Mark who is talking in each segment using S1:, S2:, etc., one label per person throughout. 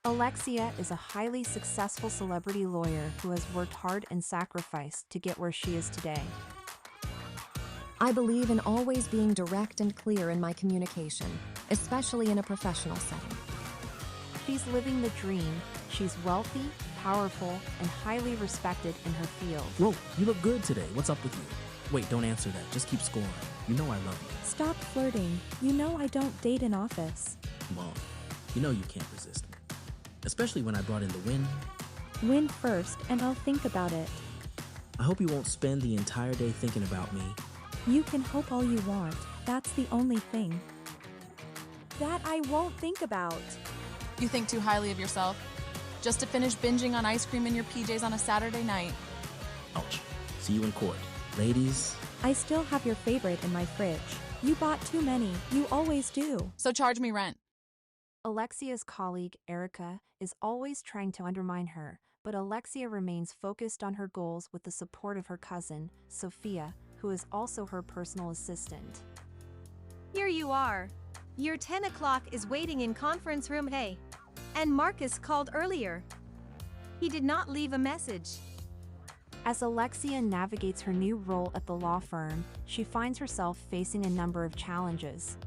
S1: Alexia is a highly successful celebrity lawyer who has worked hard and sacrificed to get where she is today.
S2: I believe in always being direct and clear in my communication, especially in a professional setting.
S1: She's living the dream. She's wealthy, powerful, and highly respected in her field.
S3: Whoa, you look good today. What's up with you? Wait, don't answer that. Just keep scoring. You know I love you.
S4: Stop flirting. You know I don't date in office.
S3: Well, you know you can't resist me. Especially when I brought in the win.
S4: Win first, and I'll think about it.
S3: I hope you won't spend the entire day thinking about me.
S4: You can hope all you want. That's the only thing that I won't think about.
S5: You think too highly of yourself? Just to finish binging on ice cream in your PJs on a Saturday night.
S3: Ouch. See you in court. Ladies.
S4: I still have your favorite in my fridge. You bought too many. You always do.
S5: So charge me rent.
S1: Alexia's colleague, Erica, is always trying to undermine her, but Alexia remains focused on her goals with the support of her cousin, Sophia, who is also her personal assistant.
S6: Here you are. Your 10 o'clock is waiting in conference room A. And Marcus called earlier. He did not leave a message.
S1: As Alexia navigates her new role at the law firm, she finds herself facing a number of challenges.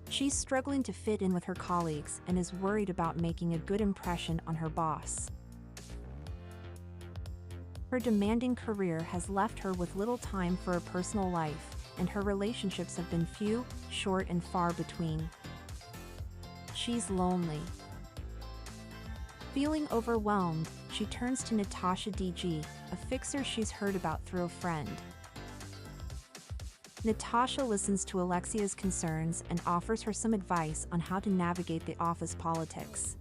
S1: She's struggling to fit in with her colleagues and is worried about making a good impression on her boss. Her demanding career has left her with little time for a personal life, and her relationships have been few, short, and far between. She's lonely. Feeling overwhelmed, she turns to Natasha DG, a fixer she's heard about through a friend. Natasha listens to Alexia's concerns and offers her some advice on how to navigate the office politics.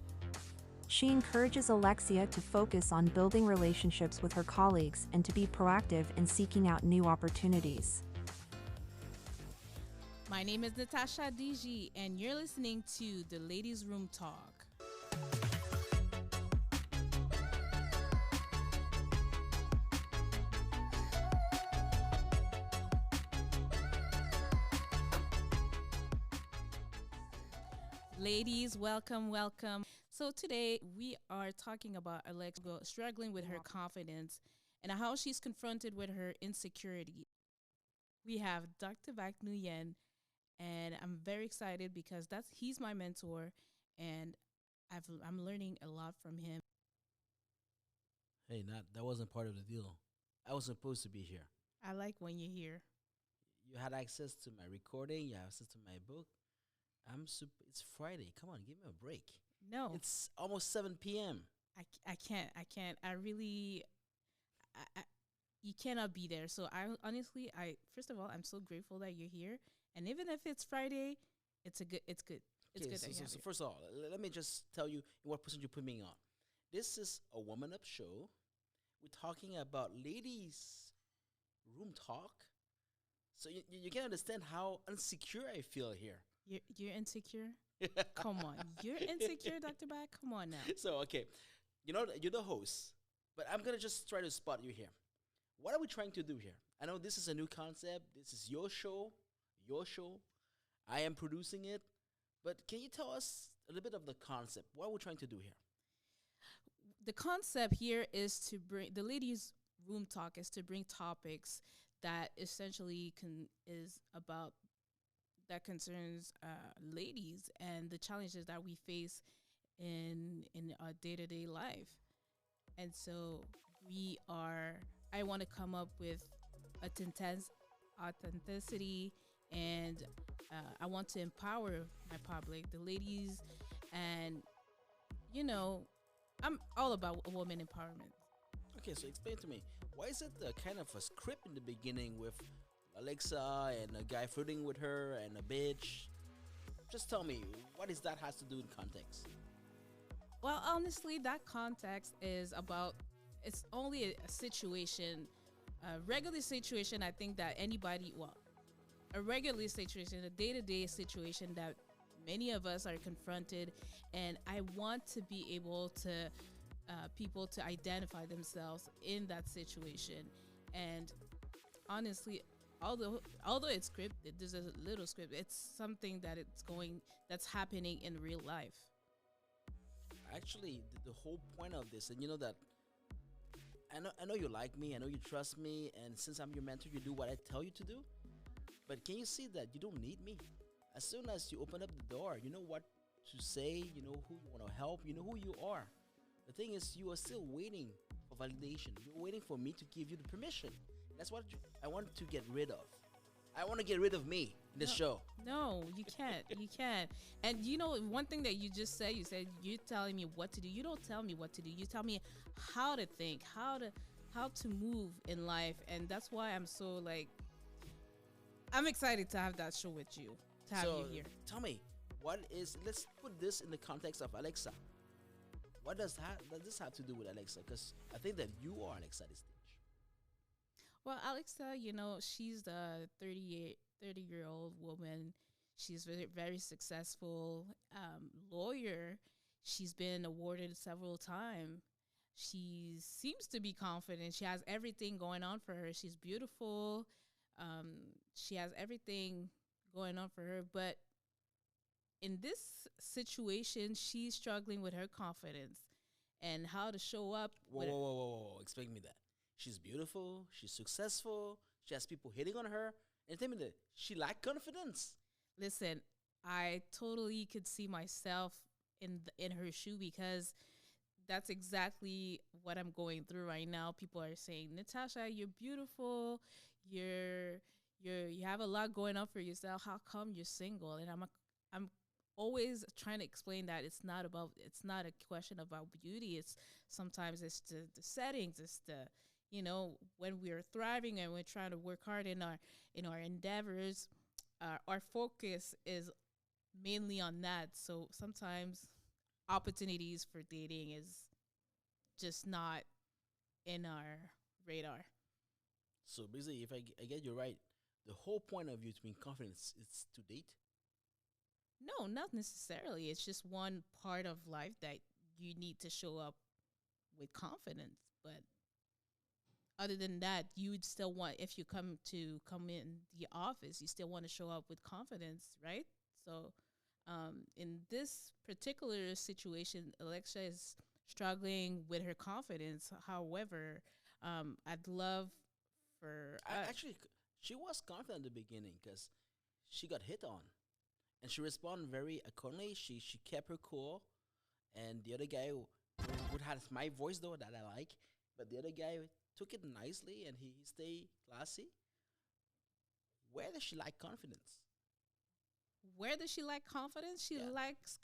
S1: She encourages Alexia to focus on building relationships with her colleagues and to be proactive in seeking out new opportunities.
S7: My name is Natasha DG, and you're listening to the Ladies' Room Talk. Ladies, welcome, welcome. So today we are talking about Alexia struggling with her confidence and how she's confronted with her insecurity. We have Dr. Bac Nguyen, and I'm very excited because he's my mentor, and I'm learning a lot from him.
S8: Hey, that wasn't part of the deal. I was supposed to be here.
S7: I like when you're here.
S8: You had access to my recording. You have access to my book. It's Friday. Come on, give me a break.
S7: No.
S8: It's almost 7 p.m.
S7: I can't. You cannot be there. So first of all, I'm so grateful that you're here. And even if it's Friday, it's good. It's good.
S8: So first of all, let me just tell you what person you put me on. This is a woman up show. We're talking about ladies' room talk. So you can understand how insecure I feel here.
S7: You're insecure? Come on. You're insecure, Dr. Bac? Come on now.
S8: So, okay. You're the host, but I'm going to just try to spot you here. What are we trying to do here? I know this is a new concept. This is your show. I am producing it. But can you tell us a little bit of the concept? What are we trying to do here?
S7: The concept here is to bring the ladies' room talk is to bring topics that essentially concerns ladies and the challenges that we face in our day-to-day life. And so I want to come up with authenticity, and I want to empower my public, the ladies, and I'm all about women empowerment.
S8: Okay, so explain to me, why is it kind of a script in the beginning with Alexa and a guy flirting with her and a bitch? Just tell me, what is that has to do in context?
S7: Well, honestly, that context is about, it's only a situation, a regular situation. I think that a regular situation, a day-to-day situation that many of us are confronted, and I want to be able to people to identify themselves in that situation. And honestly, although it's scripted, there's a little script. It's something that's happening in real life.
S8: Actually, the whole point of this, and you know that I know you like me, I know you trust me, and since I'm your mentor, you do what I tell you to do. But can you see that you don't need me? As soon as you open up the door, you know what to say, you know who you want to help, you know who you are. The thing is, you are still waiting for validation. You're waiting for me to give you the permission. That's what I want to get rid of. I want to get rid of me in this show.
S7: No, you can't. You can't. And you know, one thing that you just said, you said you're telling me what to do. You don't tell me what to do. You tell me how to think, how to move in life. And that's why I'm so like, I'm excited to have that show with you, to have you here.
S8: Tell me, let's put this in the context of Alexa. What does this have to do with Alexa? Because I think that you are Alexa at this stage.
S7: Well, Alexa, you know, she's the 30-year-old woman. She's very, very successful lawyer. She's been awarded several times. She seems to be confident. She has everything going on for her. She's beautiful. She has everything going on for her. But in this situation, she's struggling with her confidence and how to show up.
S8: Whoa. Explain me that. She's beautiful. She's successful. She has people hitting on her. And tell me that she lacks confidence.
S7: Listen, I totally could see myself in her shoe because that's exactly what I'm going through right now. People are saying, Natasha, you're beautiful. You have a lot going on for yourself. How come you're single? And I'm always trying to explain that it's not a question about beauty. Sometimes it's the settings. It's the, you know, when we're thriving and we're trying to work hard in our endeavors, our focus is mainly on that. So sometimes opportunities for dating is just not in our radar.
S8: So basically, if I get you right, the whole point of you to be confident is to date?
S7: No, not necessarily. It's just one part of life that you need to show up with confidence. But other than that, you would still want, if you come in the office, you still want to show up with confidence, right? So in this particular situation, Alexia is struggling with her confidence. However, I'd love for...
S8: Actually, she was confident at the beginning because she got hit on. And she responded very accordingly. She kept her cool. And the other guy would have my voice, though, that I like. But the other guy took it nicely, and he stayed classy. Where does she lack confidence?
S7: Where does she lack confidence? She lacks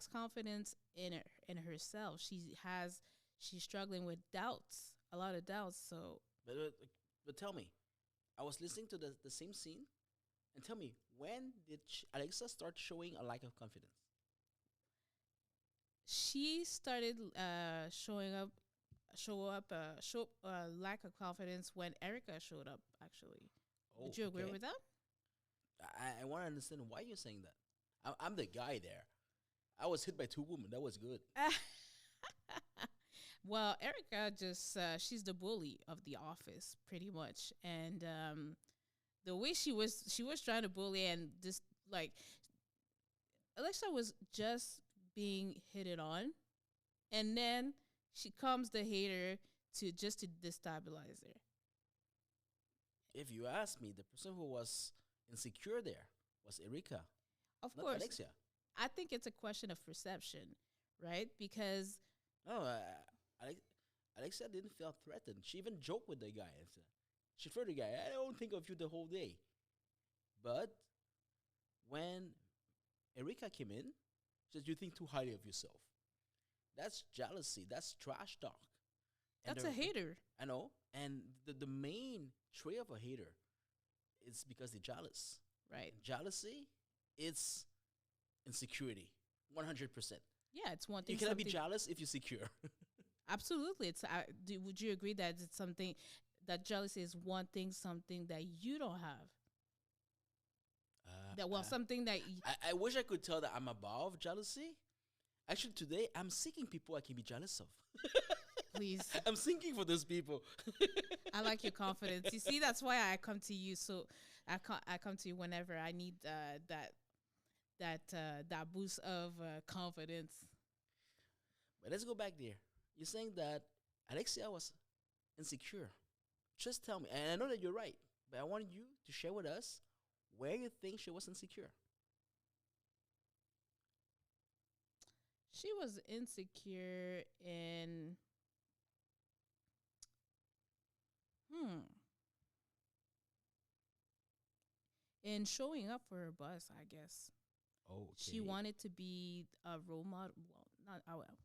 S7: confidence in herself. She's struggling with doubts, a lot of doubts. So,
S8: but tell me, I was listening to the same scene, and tell me, when did Alexa start showing a lack of confidence?
S7: She started show lack of confidence when Erica showed up. Actually, would you agree with that?
S8: I want to understand why you're saying that. I'm the guy there. I was hit by two women. That was good.
S7: Well, Erica she's the bully of the office, pretty much, and the way she was trying to bully, and just like Alexa was just being hit on, and then she comes the hater to destabilize her.
S8: If you ask me, the person who was insecure there was Erica.
S7: Of
S8: not
S7: course.
S8: Alexia.
S7: I think it's a question of perception, right? Because
S8: no, Alexia didn't feel threatened. She even joked with the guy. She told the guy, I don't think of you the whole day. But when Erica came in, she said, you think too highly of yourself. That's jealousy. That's trash talk.
S7: That's a hater.
S8: I know. And the main trait of a hater is because they're jealous.
S7: Right.
S8: And jealousy, it's insecurity. 100%.
S7: Yeah, it's one thing.
S8: You cannot be jealous if you're secure.
S7: Absolutely. Would you agree that it's something that jealousy is something that you don't have? Something that
S8: I wish I could tell that I'm above jealousy. Actually, today I'm seeking people I can be jealous of.
S7: please.
S8: I'm thinking for those people.
S7: I like your confidence. You see, that's why I come to you. So I come to you whenever I need that boost of confidence.
S8: But let's go back there. You're saying that Alexia was insecure. Just tell me, and I know that you're right, but I want you to share with us where you think she was insecure.
S7: She was insecure in in showing up for her boss, I guess.
S8: Oh,
S7: She wanted to be a role model. Well, not well,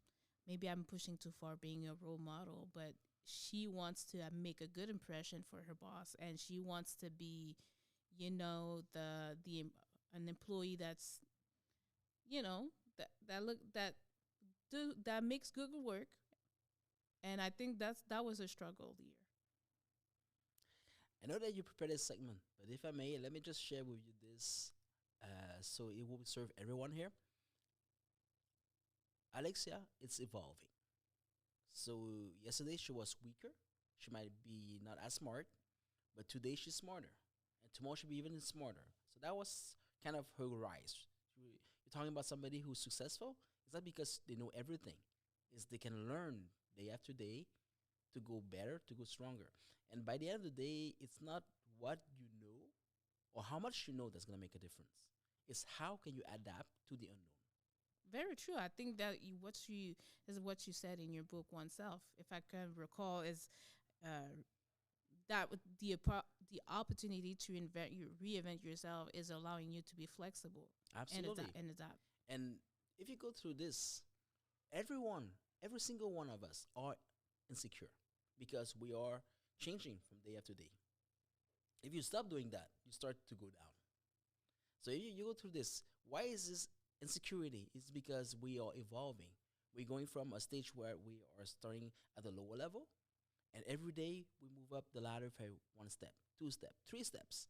S7: maybe I'm pushing too far being a role model, but she wants to make a good impression for her boss, and she wants to be, an employee that's, that makes good work, and I think that was a struggle here.
S8: I know that you prepared this segment, but if I may, let me just share with you this so it will serve everyone here. Alexia, it's evolving. So yesterday she was weaker. She might be not as smart, but today she's smarter. And tomorrow she'll be even smarter. So that was kind of her rise. You're talking about somebody who's successful. It's not because they know everything. It's they can learn day after day to go better, to go stronger. And by the end of the day, it's not what you know or how much you know that's going to make a difference. It's how can you adapt to the unknown.
S7: Very true. I think that what you said in your book oneself, if I can recall, is that with the opportunity to reinvent yourself is allowing you to be flexible.
S8: Absolutely.
S7: And adapt.
S8: And if you go through this, every single one of us are insecure because we are changing from day after day. If you stop doing that, you start to go down. So if you go through this, why is this insecurity? It's because we are evolving. We're going from a stage where we are starting at the lower level, and every day we move up the ladder for 1 step, 2 steps, 3 steps.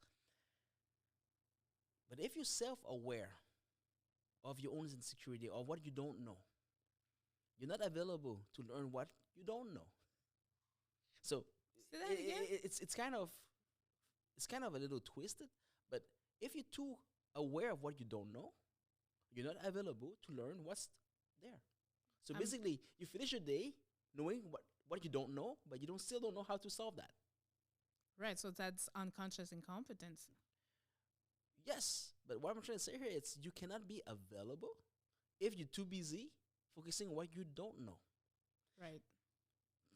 S8: But if you're self-aware of your own insecurity or what you don't know, you're not available to learn what you don't know. So
S7: Say that again?
S8: it's kind of a little twisted. But if you're too aware of what you don't know, you're not available to learn what's there. So basically, you finish your day knowing what you don't know, but you still don't know how to solve that.
S7: Right. So that's unconscious incompetence.
S8: Yes, but what I'm trying to say here is you cannot be available if you're too busy focusing on what you don't know.
S7: Right.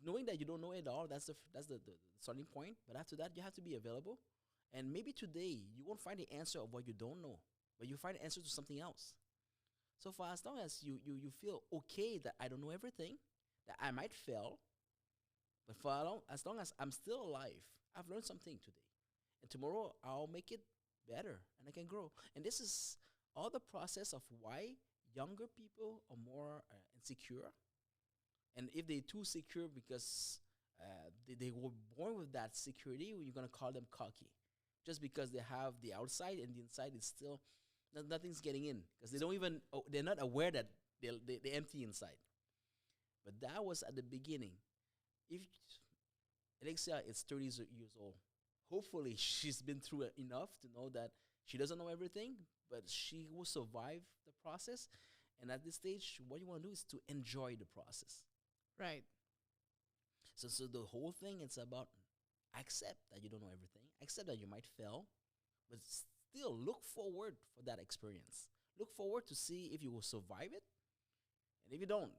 S8: Knowing that you don't know it all, that's the starting point. But after that, you have to be available. And maybe today you won't find the answer of what you don't know, but you find the answer to something else. So for as long as you feel okay that I don't know everything, that I might fail, but as long as I'm still alive, I've learned something today. And tomorrow I'll make it better and I can grow. And this is all the process of why younger people are more insecure. And if they're too secure because they were born with that security, you're going to call them cocky. Just because they have the outside and the inside is still, nothing's getting in. Because they're not aware that they're empty inside. But that was at the beginning. If Alexia is 30 years old, hopefully she's been through enough to know that she doesn't know everything, but she will survive the process. And at this stage, what you want to do is to enjoy the process.
S7: Right.
S8: So the whole thing, it's about accept that you don't know everything, accept that you might fail, but still look forward for that experience. Look forward to see if you will survive it. And if you don't,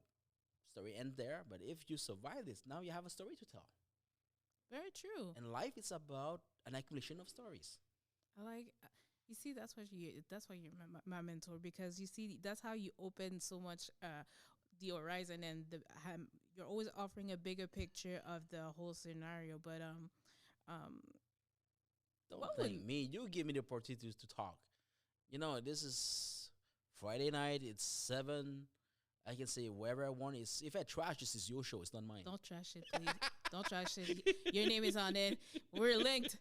S8: story end there. But if you survive this, now you have a story to tell.
S7: Very true.
S8: And life is about an accumulation of stories.
S7: I like. You see, that's why you're my mentor, because you see that's how you open so much the horizon, and you're always offering a bigger picture of the whole scenario. But
S8: don't thank me. You give me the opportunity to talk. This is Friday night. It's 7. I can say wherever I want. If I trash, this is your show. It's not mine.
S7: Don't trash it, please. Don't trash it. Your name is on it. We're linked.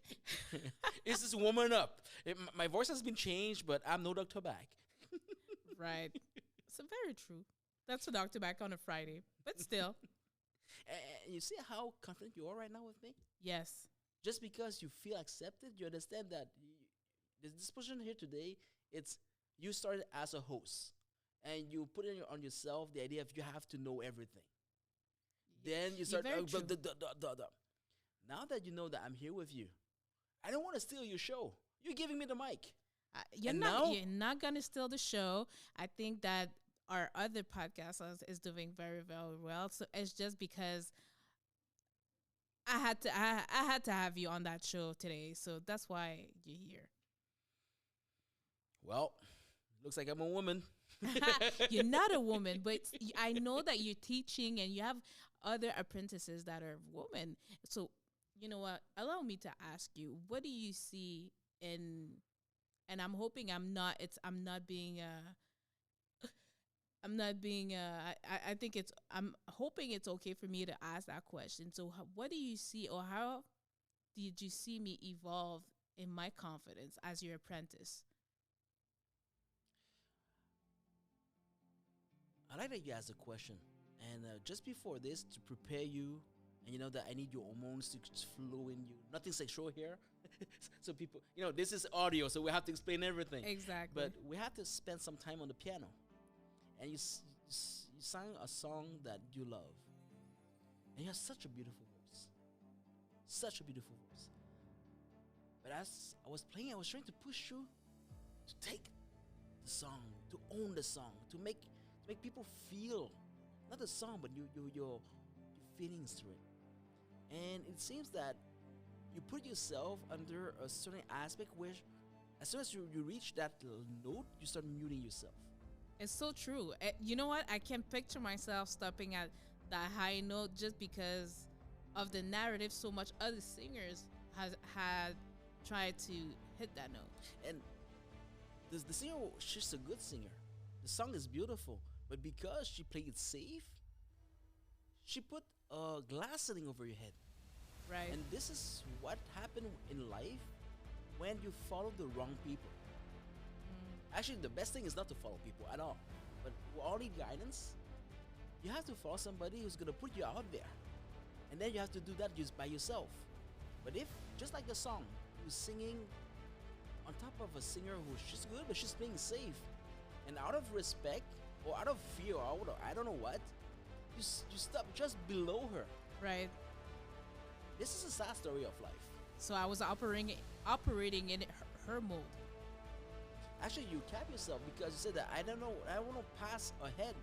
S8: It's just warming up. My voice has been changed, but I'm no Dr. Back.
S7: Right. So very true. That's a Dr. Back on a Friday, but still.
S8: And you see how confident you are right now with me?
S7: Yes.
S8: Just because you feel accepted, you understand that this position here today, it's you started as a host and you put on yourself the idea of you have to know everything. Then you start,
S7: very true.
S8: now that you know that I'm here with you, I don't want to steal your show. You're giving me the mic. And now-
S7: You're not gonna steal the show. I think that our other podcast is doing very, very well. So it's just because I had to have you on that show today. So that's why you're here.
S8: Well, looks like I'm a woman.
S7: You're not a woman, but I know that you're teaching and you have other apprentices that are women. So you know what? Allow me to ask you, what do you see in? And I'm hoping I'm not being I think I'm hoping it's okay for me to ask that question. So what do you see, or how did you see me evolve in my confidence as your apprentice?
S8: I like that you asked a question. And just before this, to prepare you, and you know that I need your hormones to flow in you. Nothing sexual here. So people, this is audio, so we have to explain everything.
S7: Exactly.
S8: But we have to spend some time on the piano. And you sang a song that you love. And you have such a beautiful voice. Such a beautiful voice. But as I was playing, I was trying to push you to take the song, to own the song, to make people feel, not the song, but your feelings through it. And it seems that you put yourself under a certain aspect where as soon as you reach that note, you start muting yourself.
S7: It's so true. You know what? I can picture myself stopping at that high note just because of the narrative so much other singers had tried to hit that note.
S8: And the singer, she's a good singer. The song is beautiful. But because she played it safe, she put a glass ceiling over your head.
S7: Right.
S8: And this is what happened in life when you follow the wrong people. Actually, the best thing is not to follow people at all. But we all need guidance. You have to follow somebody who's going to put you out there. And then you have to do that just by yourself. But if, just like the song, you're singing on top of a singer who's she's good, but she's playing safe. And out of respect, or out of fear, or I don't know what, you stop just below her.
S7: Right.
S8: This is a sad story of life.
S7: So I was operating in her mode.
S8: Actually, you cap yourself because you said that I don't know, I want to pass ahead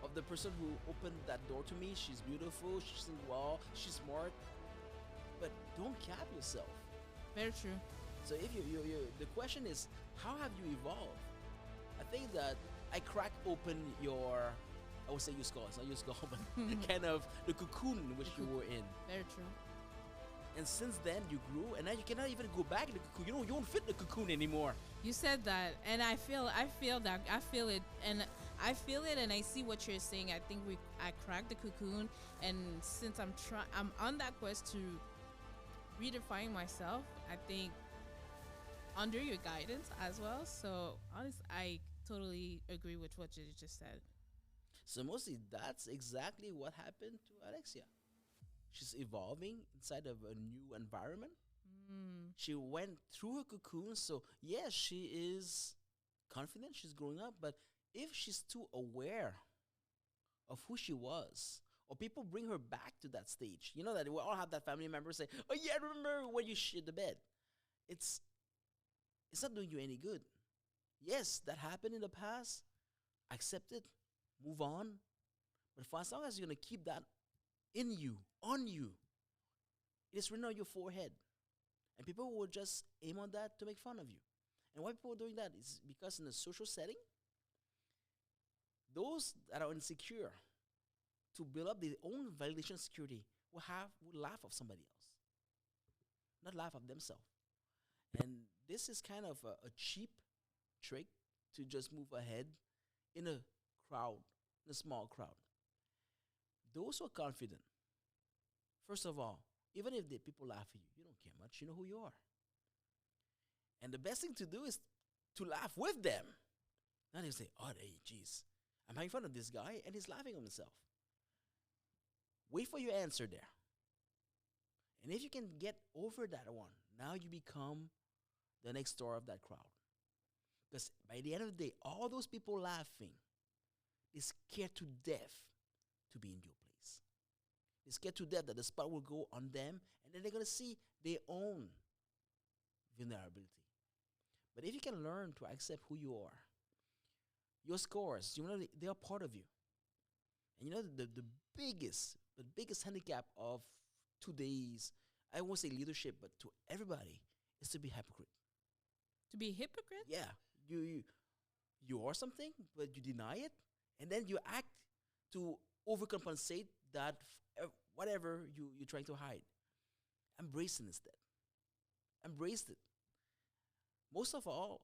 S8: of the person who opened that door to me. She's beautiful, she's well, she's smart. But don't cap yourself.
S7: Very true.
S8: So if you the question is, how have you evolved? I think that I cracked open your, I would say your skull, it's not your skull, but kind of the cocoon in which you were in.
S7: Very true.
S8: And since then you grew, and now you cannot even go back in the cocoon. You don't fit in the cocoon anymore.
S7: You said that, and I feel it, and I see what you're saying. I think I cracked the cocoon, and since I'm on that quest to redefine myself, I think under your guidance as well. So honestly, I totally agree with what you just said.
S8: So mostly that's exactly what happened to Alexia. She's evolving inside of a new environment. She went through her cocoon. So yes, she is confident. She's growing up. But if she's too aware of who she was, or people bring her back to that stage, you know that we all have that family member say, "Oh yeah, I remember when you shit the bed." It's not doing you any good. Yes, that happened in the past. Accept it. Move on. But for as long as you're going to keep that in you, on you, it is written on your forehead. And people will just aim on that to make fun of you. And why people are doing that is because in a social setting, those that are insecure to build up their own validation security will laugh of somebody else, not laugh of themselves. And this is kind of a cheap trick to just move ahead in a crowd, in a small crowd. Those who are confident, first of all, even if the people laugh at you, you don't care much. You know who you are. And the best thing to do is to laugh with them. Not even say, "Oh, hey, geez, I'm making fun of this guy and he's laughing at himself." Wait for your answer there. And if you can get over that one, now you become the next star of that crowd. Because by the end of the day, all those people laughing, they're scared to death to be in your place. They're scared to death that the spot will go on them, and then they're going to see their own vulnerability. But if you can learn to accept who you are, your scores, you know, they are part of you. And you know, the biggest handicap of today's, I won't say leadership, but to everybody, is to be hypocrite.
S7: To be a hypocrite?
S8: Yeah, you are something, but you deny it, and then you act to overcompensate that whatever you're trying to hide. Embrace it instead. Embrace it. Most of all,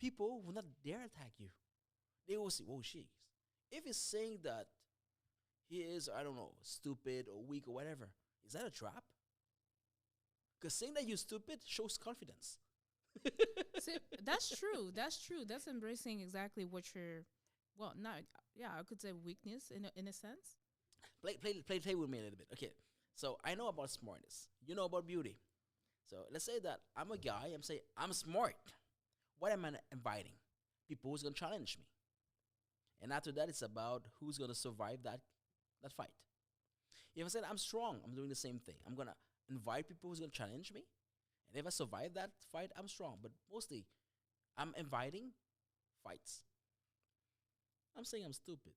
S8: people will not dare attack you. They will say, "Whoa, she's." If he's saying that he is, I don't know, stupid or weak or whatever, is that a trap? Because saying that you're stupid shows confidence.
S7: See, that's true. That's true. That's embracing exactly what you're. Well, not. Yeah, I could say weakness in a sense.
S8: Play with me a little bit. Okay, so I know about smartness. You know about beauty. So let's say that I'm a guy. I'm saying I'm smart. What am I inviting? People who's gonna challenge me. And after that, it's about who's gonna survive that fight. If I said I'm strong, I'm doing the same thing. I'm gonna invite people who's gonna challenge me. And if I survive that fight, I'm strong. But mostly, I'm inviting fights. I'm saying I'm stupid.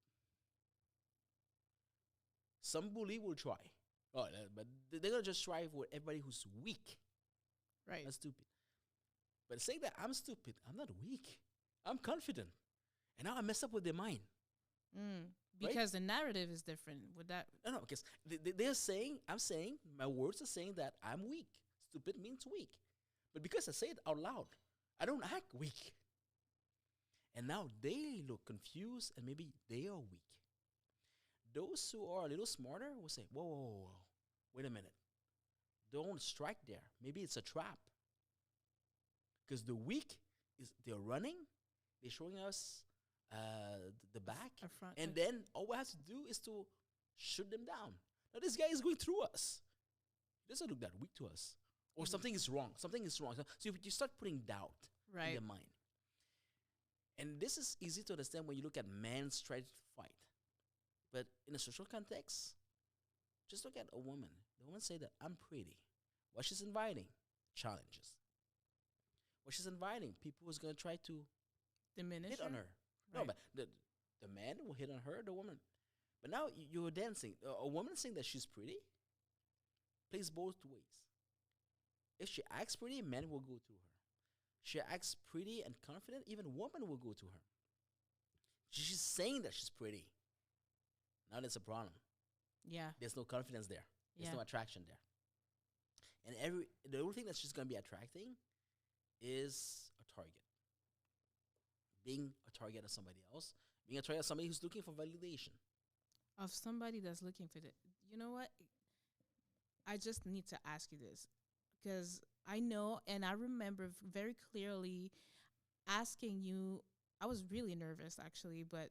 S8: Some bully will try. Oh, but they're going to just try with everybody who's weak.
S7: Right.
S8: That's stupid. But saying that I'm stupid, I'm not weak. I'm confident. And now I mess up with their mind.
S7: Because the narrative is different with that.
S8: No, because they're saying, I'm saying, my words are saying that I'm weak. Stupid means weak. But because I say it out loud, I don't act weak. And now they look confused and maybe they are weak. Those who are a little smarter will say, whoa, wait a minute. Don't strike there. Maybe it's a trap. Because the weak, they're running, they're showing us the back. And then all we have to do is to shoot them down. Now this guy is going through us. He doesn't look that weak to us. Or something is wrong. Something is wrong. So you start putting doubt in their mind. And this is easy to understand when you look at men's try to fight. But in a social context, just look at a woman. The woman say that I'm pretty. What she's inviting? Challenges. What she's inviting? People who's going to try to
S7: diminish
S8: hit on her.
S7: Right.
S8: No, but the man will hit on her, the woman. But now you're dancing. A woman saying that she's pretty plays both ways. If she acts pretty, men will go to her. She acts pretty and confident, even women will go to her. She's saying that she's pretty. Now there's a problem.
S7: Yeah.
S8: There's no confidence there. There's no attraction there. And the only thing that she's going to be attracting is a target. Being a target of somebody else. Being a target of somebody who's looking for validation.
S7: Of somebody that's looking for you know what? I just need to ask you this. Because I know, and I remember very clearly asking you, I was really nervous actually, but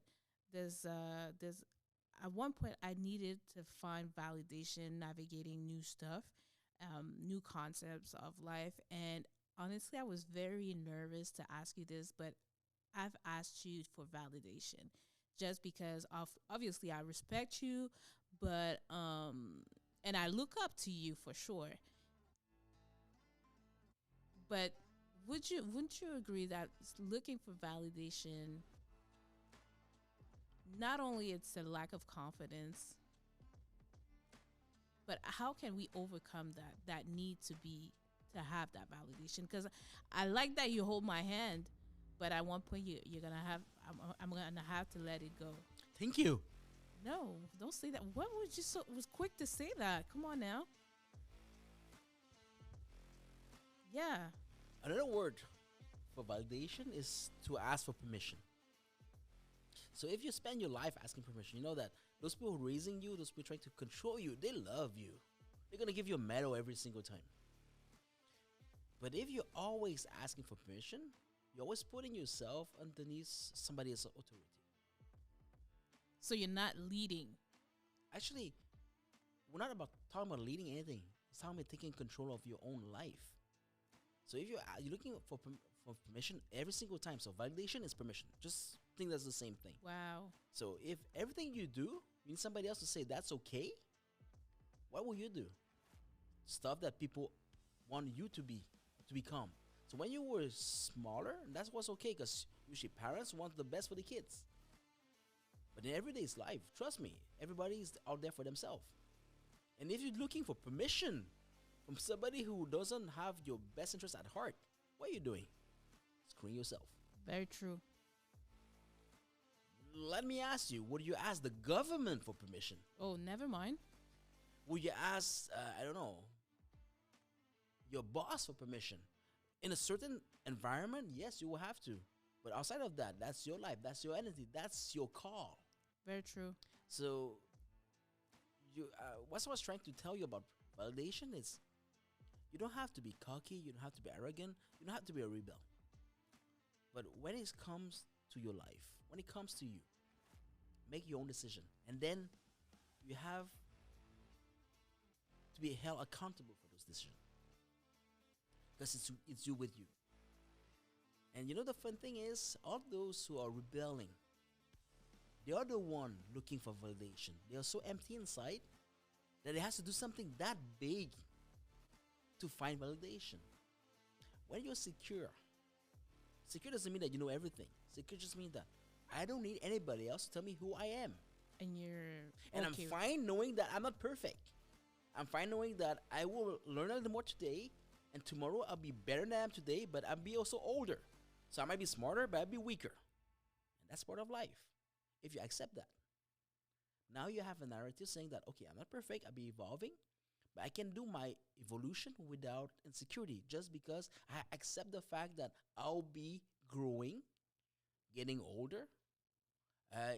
S7: there's at one point I needed to find validation navigating new stuff, new concepts of life. And honestly, I was very nervous to ask you this, but I've asked you for validation just because obviously I respect you, but, and I look up to you for sure. But wouldn't you agree that looking for validation, not only it's a lack of confidence, but how can we overcome that need to have that validation? Because I like that you hold my hand, but at one point you're gonna have I'm gonna have to let it go.
S8: Thank you.
S7: No, don't say that. What was you was quick to say that? Come on now. Yeah.
S8: Another word for validation is to ask for permission. So if you spend your life asking permission, you know that those people raising you, those people trying to control you, they love you. They're going to give you a medal every single time. But if you're always asking for permission, you're always putting yourself underneath somebody else's authority.
S7: So you're not leading.
S8: Actually, we're not about talking about leading anything. It's talking about taking control of your own life. So if you're looking for permission every single time, so validation is permission. Just think that's the same thing.
S7: Wow.
S8: So if everything you do, you need somebody else to say that's okay, what will you do? Stuff that people want you to become. So when you were smaller, that was okay because usually parents want the best for the kids. But in everyday's life, trust me, everybody is out there for themselves. And if you're looking for permission from somebody who doesn't have your best interest at heart, what are you doing? Screwing yourself.
S7: Very true.
S8: Let me ask you, would you ask the government for permission?
S7: Oh, never mind.
S8: Would you ask, I don't know, your boss for permission? In a certain environment, yes, you will have to. But outside of that, that's your life, that's your entity, that's your call.
S7: Very true.
S8: So, what I was trying to tell you about validation is, you don't have to be cocky, you don't have to be arrogant, you don't have to be a rebel. But when it comes to your life, when it comes to you, make your own decision. And then you have to be held accountable for those decisions. Because it's you with you. And you know the fun thing is, all those who are rebelling, they are the one looking for validation. They are so empty inside that it has to do something that big to find validation. When you're secure doesn't mean that you know everything. Secure just means that I don't need anybody else to tell me who I am.
S7: And
S8: I'm fine knowing that I'm not perfect. I'm fine knowing that I will learn a little more today, and tomorrow I'll be better than I am today, but I'll be also older. So I might be smarter, but I'll be weaker. And that's part of life. If you accept that. Now you have a narrative saying that, okay, I'm not perfect, I'll be evolving, but I can do my evolution without insecurity just because I accept the fact that I'll be growing, getting older,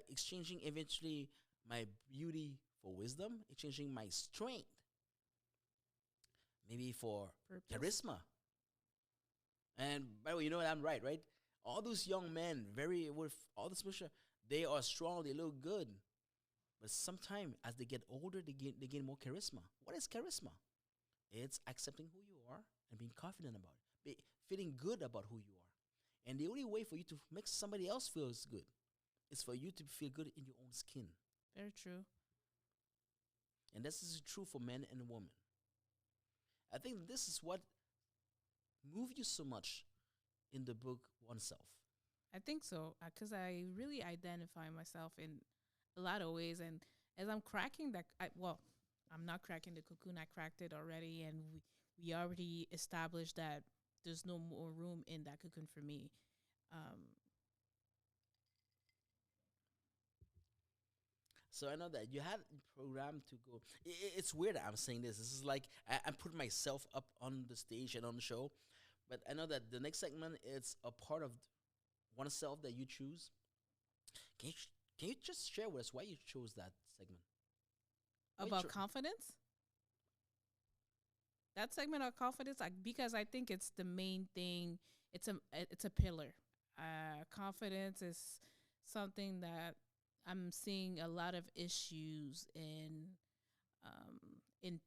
S8: exchanging eventually my beauty for wisdom, exchanging my strength, maybe for charisma. And by the way, you know what, I'm right? All those young men, with all this pressure, they are strong, they look good. But sometimes as they get older, they gain more charisma. What is charisma? It's accepting who you are and being confident about it, feeling good about who you are. And the only way for you to make somebody else feel good is for you to feel good in your own skin.
S7: Very true.
S8: And this is true for men and women. I think this is what moved you so much in the book Oneself.
S7: I think so, because I really identify myself in a lot of ways. And as I'm cracking I'm not cracking the cocoon. I cracked it already, and we already established that there's no more room in that cocoon for me.
S8: So I know that you had programmed to go. It's weird that I'm saying this. This is like I'm putting myself up on the stage and on the show. But I know that the next segment is a part of Oneself that you choose. Can you just share with us why you chose that segment?
S7: About confidence? That segment of confidence, because I think it's the main thing. It's a pillar. Confidence is something that I'm seeing a lot of issues in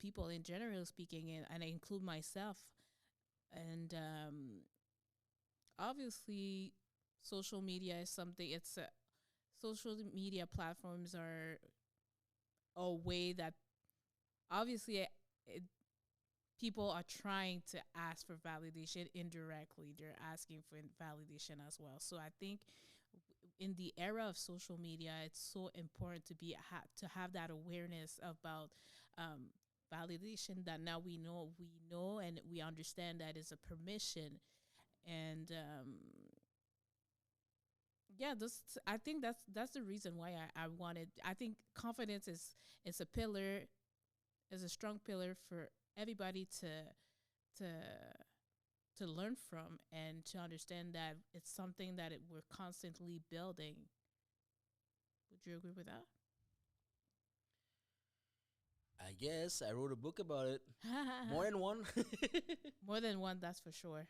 S7: people in general speaking, and I include myself. And obviously, social media is something. Social media platforms are a way that obviously people are trying to ask for validation indirectly. They're asking for validation as well. So I think in the era of social media, it's so important to have that awareness about validation, that now we know and we understand that is a permission. And I think that's the reason why I wanted. I think confidence is a pillar, is a strong pillar for everybody to learn from and to understand that it's something that we're constantly building. Would you agree with that?
S8: I guess I wrote a book about it. More than one.
S7: More than one, that's for sure.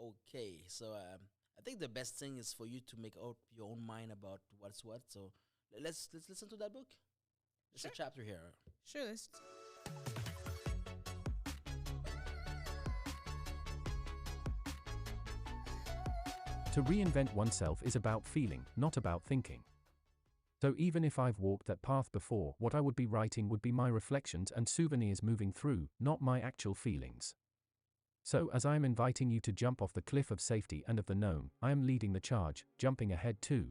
S8: Okay, so I think the best thing is for you to make out your own mind about what's what. So let's listen to that book. There's a chapter here.
S7: Sure.
S9: To reinvent oneself is about feeling, not about thinking. So even if I've walked that path before, what I would be writing would be my reflections and souvenirs moving through, not my actual feelings. So as I am inviting you to jump off the cliff of safety and of the known, I am leading the charge, jumping ahead too.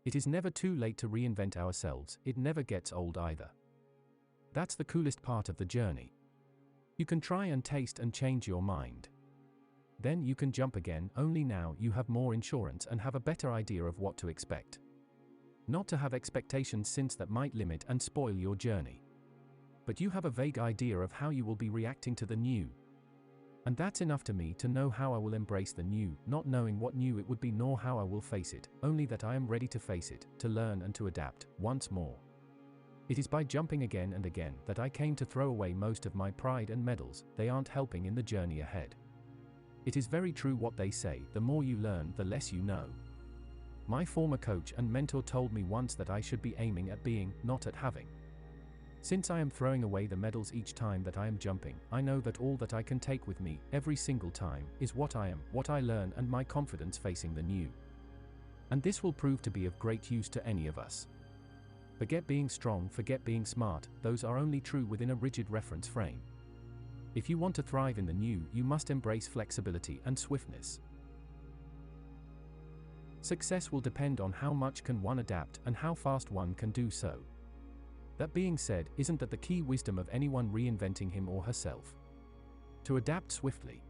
S9: It is never too late to reinvent ourselves, it never gets old either. That's the coolest part of the journey. You can try and taste and change your mind. Then you can jump again, only now you have more insurance and have a better idea of what to expect. Not to have expectations, since that might limit and spoil your journey. But you have a vague idea of how you will be reacting to the new. And that's enough to me to know how I will embrace the new, not knowing what new it would be nor how I will face it, only that I am ready to face it, to learn and to adapt, once more. It is by jumping again and again that I came to throw away most of my pride and medals, they aren't helping in the journey ahead. It is very true what they say, the more you learn, the less you know. My former coach and mentor told me once that I should be aiming at being, not at having. Since I am throwing away the medals each time that I am jumping, I know that all that I can take with me, every single time, is what I am, what I learn, and my confidence facing the new. And this will prove to be of great use to any of us. Forget being strong, forget being smart, those are only true within a rigid reference frame. If you want to thrive in the new, you must embrace flexibility and swiftness. Success will depend on how much can one adapt and how fast one can do so. That being said, isn't that the key wisdom of anyone reinventing him or herself? To adapt swiftly.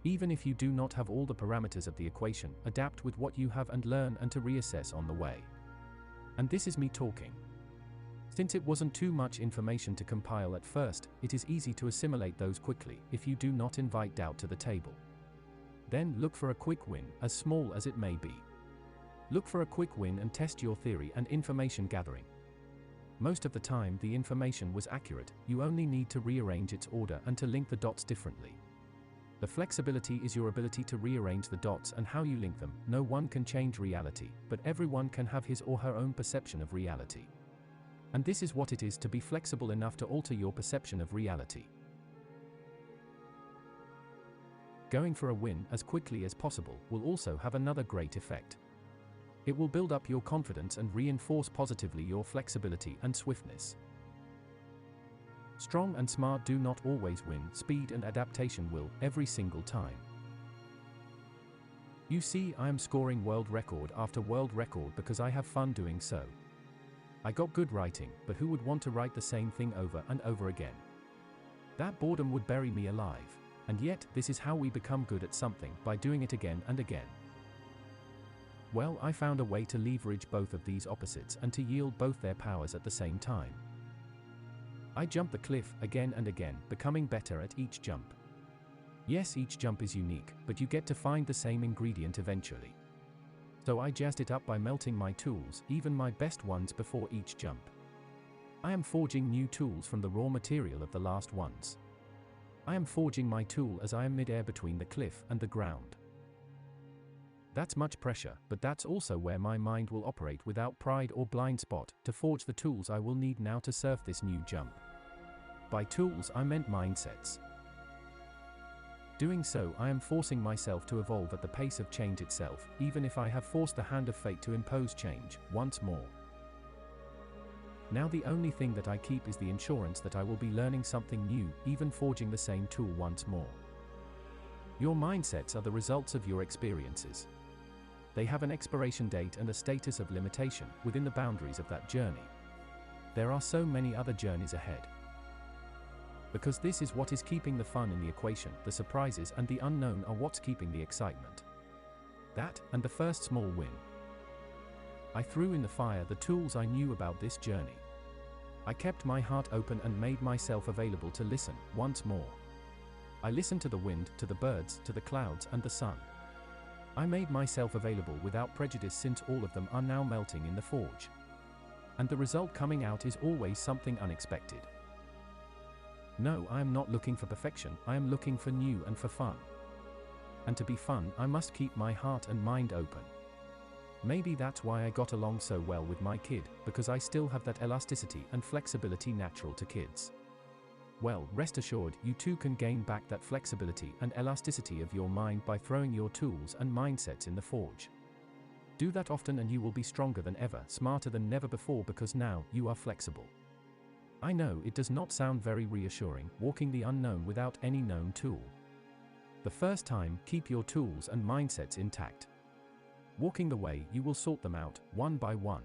S9: Even if you do not have all the parameters of the equation, adapt with what you have and learn and to reassess on the way. And this is me talking. Since it wasn't too much information to compile at first, it is easy to assimilate those quickly if you do not invite doubt to the table. Then look for a quick win, as small as it may be. Look for a quick win and test your theory and information gathering. Most of the time the information was accurate, you only need to rearrange its order and to link the dots differently. The flexibility is your ability to rearrange the dots and how you link them. No one can change reality, but everyone can have his or her own perception of reality. And this is what it is to be flexible enough to alter your perception of reality. Going for a win as quickly as possible will also have another great effect. It will build up your confidence and reinforce positively your flexibility and swiftness. Strong and smart do not always win, speed and adaptation will, every single time. You see, I am scoring world record after world record because I have fun doing so. I got good writing, but who would want to write the same thing over and over again? That boredom would bury me alive. And yet, this is how we become good at something, by doing it again and again. Well, I found a way to leverage both of these opposites and to yield both their powers at the same time. I jump the cliff again and again, becoming better at each jump. Yes, each jump is unique, but you get to find the same ingredient eventually. So I jazzed it up by melting my tools, even my best ones, before each jump. I am forging new tools from the raw material of the last ones. I am forging my tool as I am mid-air between the cliff and the ground. That's much pressure, but that's also where my mind will operate without pride or blind spot, to forge the tools I will need now to surf this new jump. By tools I meant mindsets. Doing so, I am forcing myself to evolve at the pace of change itself, even if I have forced the hand of fate to impose change, once more. Now the only thing that I keep is the insurance that I will be learning something new, even forging the same tool once more. Your mindsets are the results of your experiences. They have an expiration date and a status of limitation within the boundaries of that journey. There are so many other journeys ahead. Because this is what is keeping the fun in the equation, the surprises and the unknown are what's keeping the excitement. That, and the first small win. I threw in the fire the tools I knew about this journey. I kept my heart open and made myself available to listen, once more. I listened to the wind, to the birds, to the clouds and the sun. I made myself available without prejudice, since all of them are now melting in the forge. And the result coming out is always something unexpected. No, I am not looking for perfection, I am looking for new and for fun. And to be fun, I must keep my heart and mind open. Maybe that's why I got along so well with my kid, because I still have that elasticity and flexibility natural to kids. Well, rest assured, you too can gain back that flexibility and elasticity of your mind by throwing your tools and mindsets in the forge. Do that often and you will be stronger than ever, smarter than never before, because now you are flexible. I know it does not sound very reassuring, walking the unknown without any known tool. The first time, keep your tools and mindsets intact. Walking the way, you will sort them out, one by one.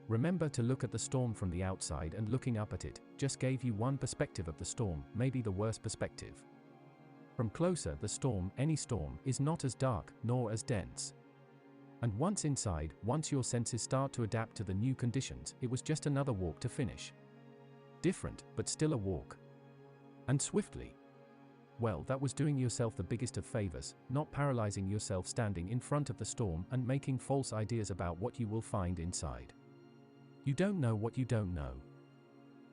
S9: Remember to look at the storm from the outside, and looking up at it just gave you one perspective of the storm, maybe the worst perspective. From closer, the storm, any storm, is not as dark, nor as dense. And once inside, once your senses start to adapt to the new conditions, it was just another walk to finish. Different, but still a walk. And swiftly. Well, that was doing yourself the biggest of favors, not paralyzing yourself standing in front of the storm and making false ideas about what you will find inside. You don't know what you don't know.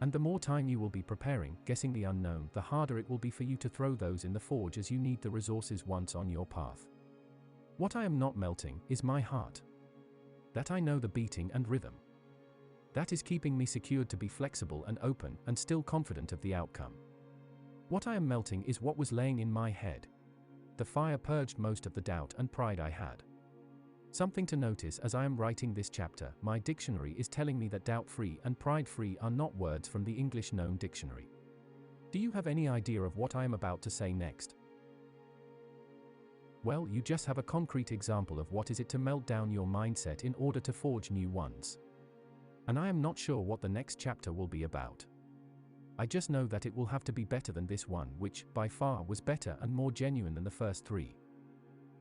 S9: And the more time you will be preparing, guessing the unknown, the harder it will be for you to throw those in the forge, as you need the resources once on your path. What I am not melting is my heart. That I know the beating and rhythm. That is keeping me secured to be flexible and open and still confident of the outcome. What I am melting is what was laying in my head. The fire purged most of the doubt and pride I had. Something to notice as I am writing this chapter, my dictionary is telling me that doubt-free and pride-free are not words from the English known dictionary. Do you have any idea of what I am about to say next? Well, you just have a concrete example of what is it to melt down your mindset in order to forge new ones. And I am not sure what the next chapter will be about. I just know that it will have to be better than this one, which, by far, was better and more genuine than the first three.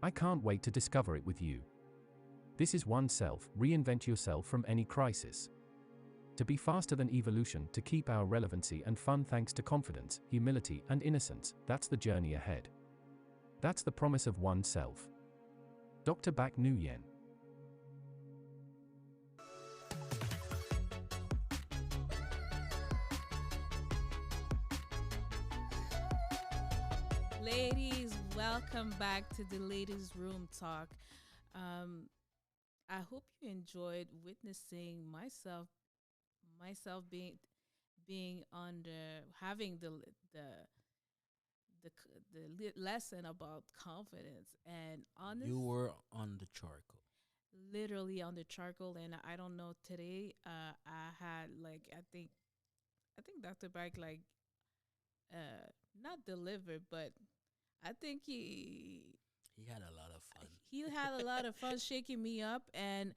S9: I can't wait to discover it with you. This is oneself, reinvent yourself from any crisis. To be faster than evolution, to keep our relevancy and fun thanks to confidence, humility and innocence, that's the journey ahead. That's the promise of oneself. Dr. Bak Nguyen.
S7: Ladies, welcome back to the Ladies Room Talk. I hope you enjoyed witnessing myself being on having the lesson about confidence, and honestly,
S8: You were on the charcoal.
S7: literally on the charcoal. And I don't know, today I had I think Dr. Bike not delivered, but I think
S8: He had a lot of fun.
S7: he had a lot of fun shaking me up. And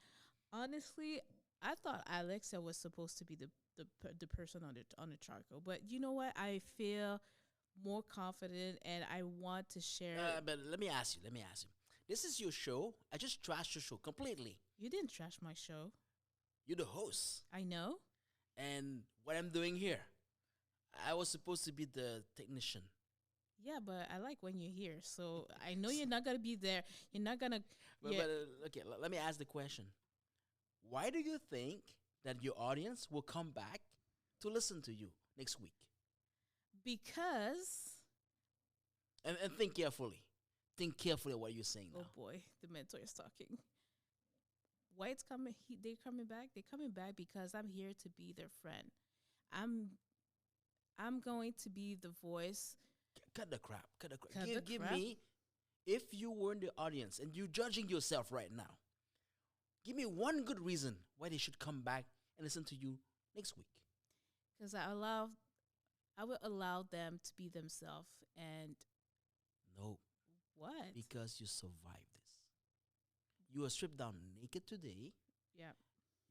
S7: honestly, I thought Alexia was supposed to be the person on the charcoal, but you know what? I feel more confident, and I want to share.
S8: But let me ask you. This is your show. I just trashed your show completely.
S7: You didn't trash my show.
S8: You're the host.
S7: I know.
S8: And what I'm doing here, I was supposed to be the technician.
S7: Yeah, but I like when you're here, so I know you're not gonna be there. You're not gonna.
S8: But okay, let me ask the question. Why do you think that your audience will come back to listen to you next week?
S7: Because.
S8: And think carefully. Think carefully what you're saying now.
S7: Oh boy, the mentor is talking. Why it's coming? They're coming back. They're coming back because I'm here to be their friend. I'm going to be the voice.
S8: Cut the crap.
S7: Give
S8: me, if you were in the audience and you're judging yourself right now, give me one good reason why they should come back and listen to you next week.
S7: Because I will allow them to be themselves. And
S8: no.
S7: What?
S8: Because you survived this. You are stripped down naked today.
S7: Yeah.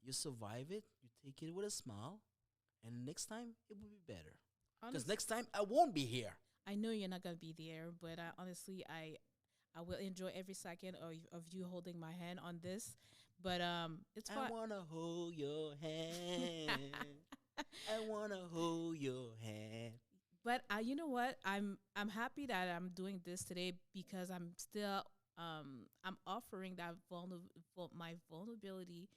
S8: You survive it. You take it with a smile. And next time, it will be better. Because next time, I won't be here.
S7: I know you're not going to be there, but honestly, I will enjoy every second of you holding my hand on this. But it's fun.
S8: I want to hold your hand. I want to hold your hand.
S7: But you know what? I'm happy that I'm doing this today because I'm still I'm offering that my vulnerability,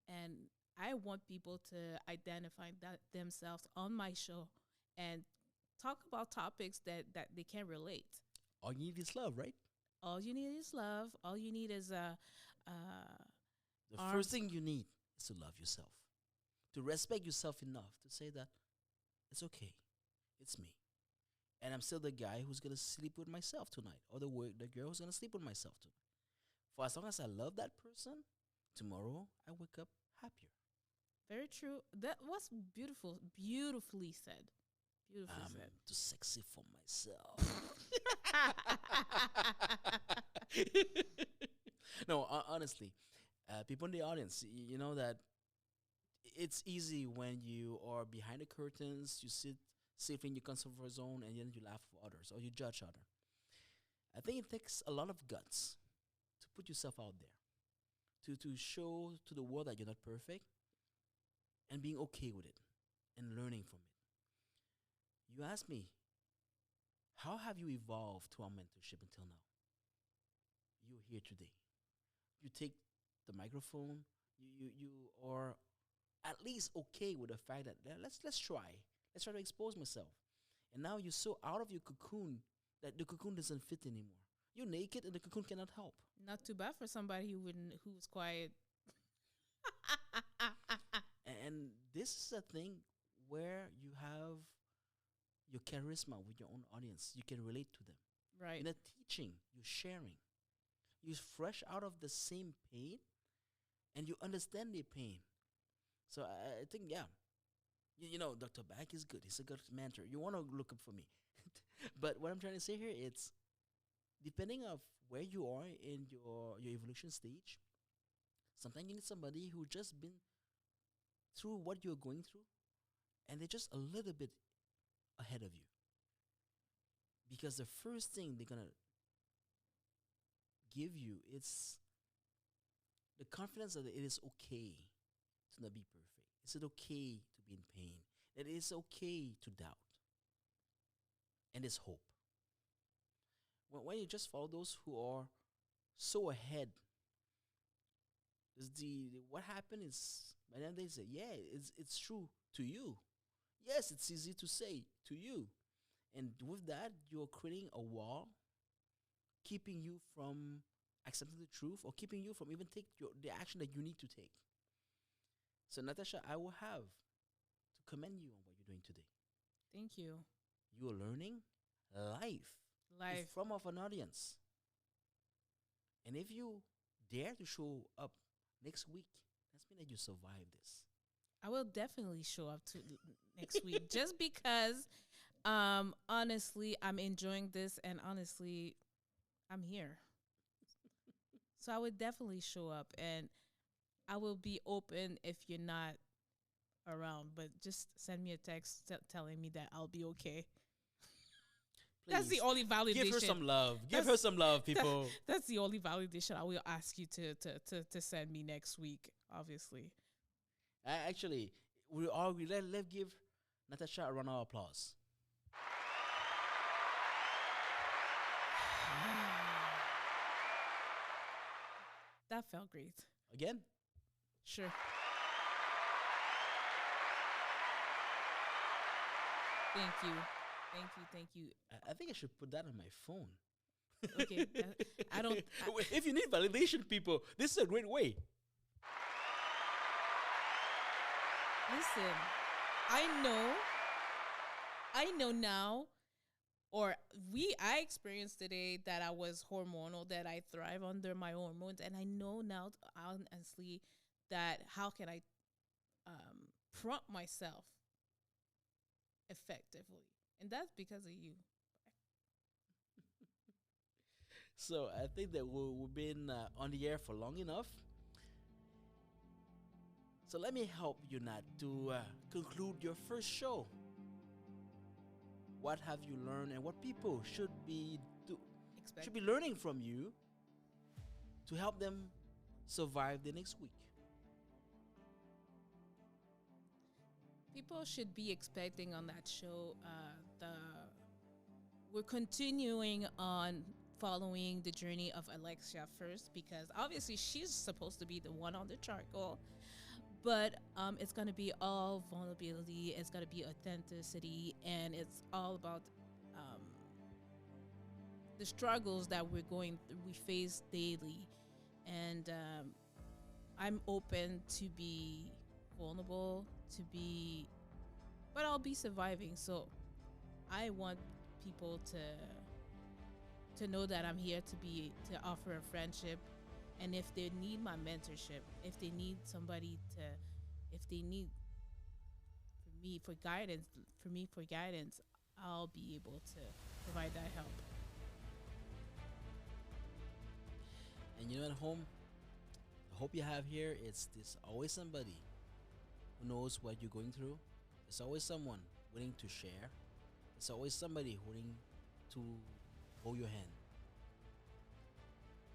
S7: and I want people to identify that themselves on my show and talk about topics that they can relate.
S8: All you need is love, right?
S7: All you need is love. All you need is
S8: The
S7: arms.
S8: first thing you need is to love yourself, to respect yourself enough to say that it's okay, it's me, and I'm still the guy who's gonna sleep with myself tonight, or the girl who's gonna sleep with myself tonight. For as long as I love that person, tomorrow I wake up happier.
S7: Very true. That was beautiful. Beautifully said. Beautifully
S8: I'm
S7: said.
S8: too sexy for myself. No, honestly, people in the audience, you know that it's easy when you are behind the curtains, you sit safe in your comfort zone, and then you laugh for others or you judge others. I think it takes a lot of guts to put yourself out there, to show to the world that you're not perfect, and being okay with it and learning from it. You ask me, how have you evolved to our mentorship until now? You're here today. You take the microphone. You are at least okay with the fact that let's try. Let's try to expose myself. And now you're so out of your cocoon that the cocoon doesn't fit anymore. You're naked and the cocoon cannot help.
S7: Not too bad for somebody who's quiet.
S8: And this is a thing where you have your charisma with your own audience. You can relate to them.
S7: Right.
S8: You're not teaching, you're sharing. You're fresh out of the same pain and you understand their pain. So I think, yeah, you know, Dr. Back is good. He's a good mentor. You want to look up for me. But what I'm trying to say here, it's depending of where you are in your evolution stage, sometimes you need somebody who just been through what you're going through and they're just a little bit ahead of you. Because the first thing they're going to give you is the confidence that it is okay to not be perfect. Is it okay to be in pain? That it is okay to doubt. And there's hope. When you just follow those who are so ahead, what happened is by then they say, yeah, it's true to you. Yes, it's easy to say to you. And with that, you're creating a wall keeping you from accepting the truth or keeping you from even take the action that you need to take. So, Natasha, I will have to commend you on what you're doing today.
S7: Thank you.
S8: You are learning life in front of an audience. And if you dare to show up next week, that's mean that you survive this.
S7: I will definitely show up to next week just because honestly, I'm enjoying this and honestly, I'm here. So I would definitely show up and I will be open if you're not around, but just send me a text telling me that I'll be okay. That's the only validation.
S8: Give her some love. Give her some love, people.
S7: That's the only validation I will ask you to send me next week, obviously.
S8: Actually, let's give Natasha a round of applause.
S7: That felt great.
S8: Again?
S7: Sure. Thank you. Thank you. Thank you.
S8: I think I should put that on my phone.
S7: Okay. I don't.
S8: If you need validation, people, this is a great way.
S7: Listen, I know now, I experienced today that I was hormonal, that I thrive under my hormones, and I know now, honestly, that how can I prompt myself effectively, and that's because of you.
S8: So I think that we've been on the air for long enough. So let me help you, Nat, to conclude your first show. What have you learned and what people should be learning from you to help them survive the next week?
S7: People should be expecting on that show we're continuing on following the journey of Alexia first, because obviously she's supposed to be the one on the charcoal, but it's going to be all vulnerability, it's going to be authenticity, and it's all about the struggles that we face daily, and I'm open to be vulnerable, but I'll be surviving. So I want people to know that I'm here to offer a friendship, and if they need my mentorship, if they need somebody if they need for me for guidance, I'll be able to provide that help.
S8: And you know, at home, the hope you have here is there's always somebody who knows what you're going through. There's always someone willing to share. There's always somebody willing to hold your hand.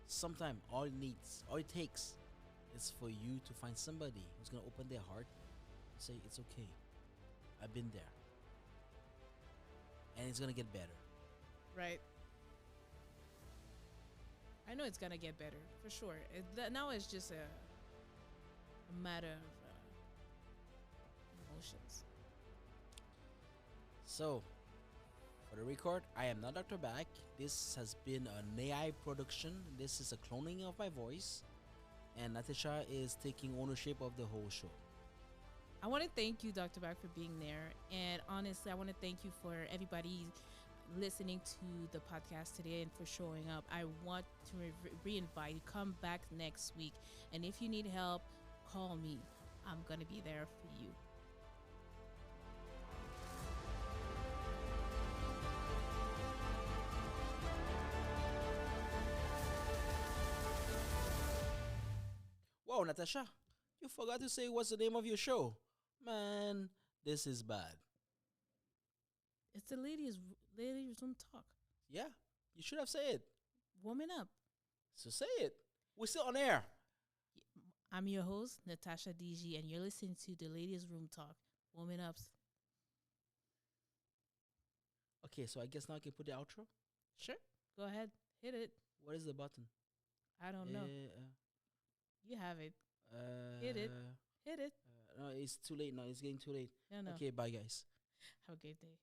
S8: Sometimes all it takes is for you to find somebody who's gonna open their heart and say, it's okay. I've been there. And it's gonna get better.
S7: Right. I know it's gonna get better for sure. Now it's just a matter of emotions.
S8: So, for the record, I am not Dr. Back. This has been an AI production. This is a cloning of my voice. And Natasha is taking ownership of the whole show.
S7: I want to thank you, Dr. Back, for being there. And honestly, I want to thank you for everybody listening to the podcast today and for showing up. I want to re-invite you. Come back next week. And if you need help, call me. I'm going to be there for you.
S8: Wow, Natasha, you forgot to say what's the name of your show. Man, this is bad.
S7: It's the ladies' room talk.
S8: Yeah, you should have said it.
S7: Warming up.
S8: So say it. We're still on air.
S7: I'm your host, Natasha DG, and you're listening to the ladies' room talk. Warming ups.
S8: Okay, so I guess now I can put the outro.
S7: Sure. Go ahead. Hit it.
S8: What is the button?
S7: I don't know. You have it. Hit it. Hit it.
S8: No, it's too late now. It's getting too late.
S7: No.
S8: Okay, bye, guys.
S7: Have a great day.